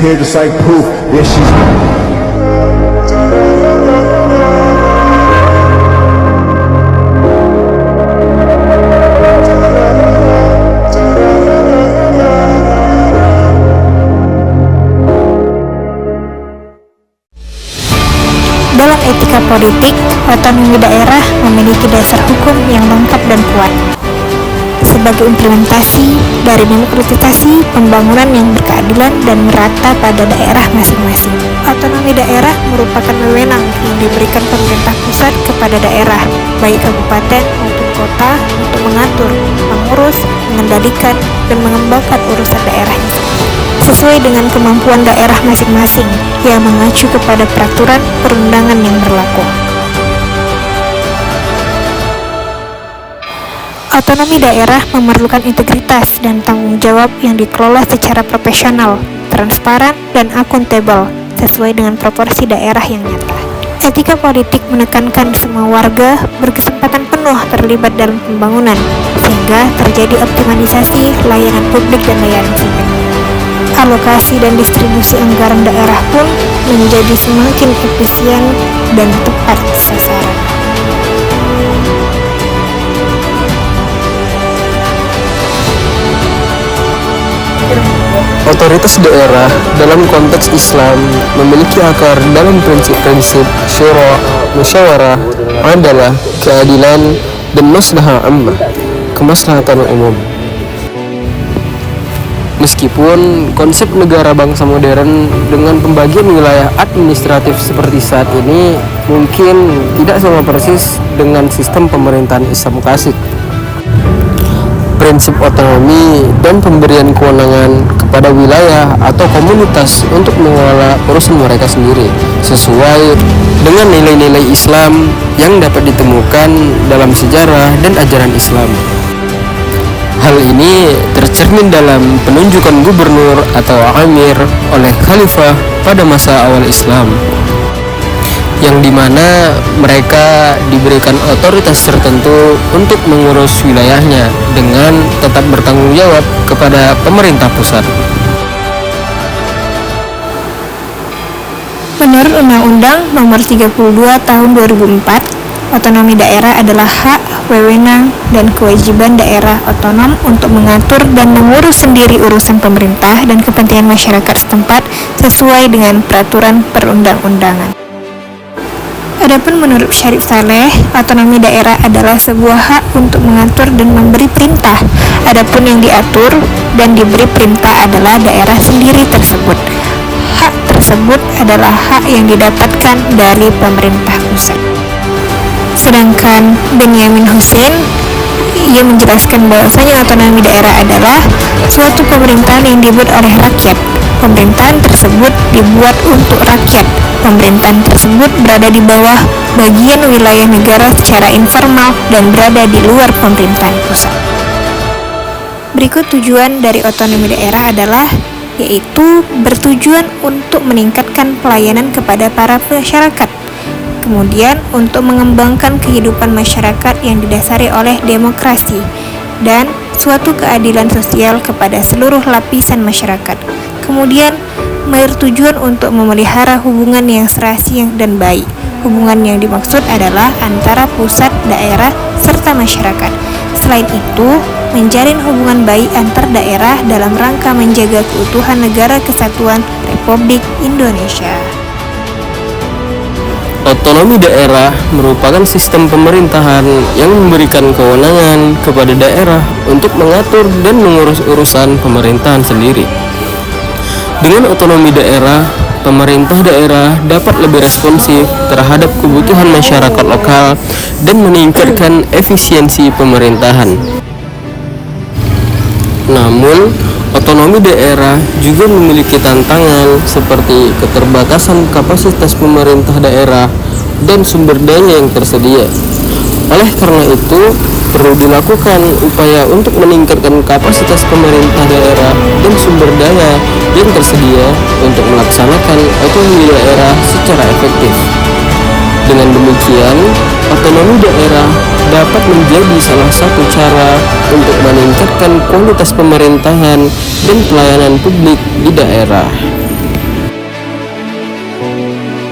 here just like proof. Yeah, she's Dalam etika politik, otonomi daerah memiliki dasar hukum yang lengkap dan kuat. Sebagai implementasi dari demokratisasi pembangunan yang berkeadilan dan merata pada daerah masing-masing. Otonomi daerah merupakan wewenang yang diberikan pemerintah pusat kepada daerah, baik kabupaten maupun kota, untuk mengatur, mengurus, mengendalikan, dan mengembangkan urusan daerahnya sesuai dengan kemampuan daerah masing-masing yang mengacu kepada peraturan perundangan yang berlaku. Otonomi daerah memerlukan integritas dan tanggung jawab yang dikelola secara profesional, transparan, dan akuntabel sesuai dengan proporsi daerah yang nyata. Etika politik menekankan semua warga berkesempatan penuh terlibat dalam pembangunan, sehingga terjadi optimalisasi layanan publik dan layanan sipil. Alokasi dan distribusi anggaran daerah pun menjadi semakin efisien dan tepat sasaran. Otoritas daerah dalam konteks Islam memiliki akar dalam prinsip-prinsip syura, musyawarah, adalah, keadilan, dan maslahah ammah, kemaslahatan umum. Meskipun konsep negara bangsa modern dengan pembagian wilayah administratif seperti saat ini mungkin tidak sama persis dengan sistem pemerintahan Islam klasik. Prinsip otonomi dan pemberian kewenangan kepada wilayah atau komunitas untuk mengelola urusan mereka sendiri sesuai dengan nilai-nilai Islam yang dapat ditemukan dalam sejarah dan ajaran Islam. Hal ini tercermin dalam penunjukan gubernur atau amir oleh khalifah pada masa awal Islam, yang dimana mereka diberikan otoritas tertentu untuk mengurus wilayahnya dengan tetap bertanggung jawab kepada pemerintah pusat. Menurut Undang-Undang Nomor 32 Tahun 2004, otonomi daerah adalah hak, wewenang, dan kewajiban daerah otonom untuk mengatur dan mengurus sendiri urusan pemerintah dan kepentingan masyarakat setempat sesuai dengan peraturan perundang-undangan. Adapun menurut Syarif Saleh, otonomi daerah adalah sebuah hak untuk mengatur dan memberi perintah. Adapun yang diatur dan diberi perintah adalah daerah sendiri tersebut. Hak tersebut adalah hak yang didapatkan dari pemerintah pusat. Sedangkan Benyamin Hussein, ia menjelaskan bahwasanya otonomi daerah adalah suatu pemerintahan yang dibuat oleh rakyat. Pemerintahan tersebut dibuat untuk rakyat. Pemerintahan tersebut berada di bawah bagian wilayah negara secara informal dan berada di luar pemerintahan pusat. Berikut tujuan dari otonomi daerah adalah yaitu bertujuan untuk meningkatkan pelayanan kepada para masyarakat. Kemudian untuk mengembangkan kehidupan masyarakat yang didasari oleh demokrasi dan suatu keadilan sosial kepada seluruh lapisan masyarakat. Kemudian bertujuan untuk memelihara hubungan yang serasi dan baik. Hubungan yang dimaksud adalah antara pusat, daerah, serta masyarakat. Selain itu, menjalin hubungan baik antar daerah dalam rangka menjaga keutuhan negara kesatuan Republik Indonesia. Otonomi daerah merupakan sistem pemerintahan yang memberikan kewenangan kepada daerah untuk mengatur dan mengurus urusan pemerintahan sendiri. Dengan otonomi daerah, pemerintah daerah dapat lebih responsif terhadap kebutuhan masyarakat lokal dan meningkatkan efisiensi pemerintahan. Namun, otonomi daerah juga memiliki tantangan seperti keterbatasan kapasitas pemerintah daerah dan sumber daya yang tersedia. Oleh karena itu, perlu dilakukan upaya untuk meningkatkan kapasitas pemerintah daerah dan sumber daya yang tersedia untuk melaksanakan otonomi daerah secara efektif. Dengan demikian, otonomi daerah dapat menjadi salah satu cara untuk meningkatkan kualitas pemerintahan dan pelayanan publik di daerah. wabarakatuh.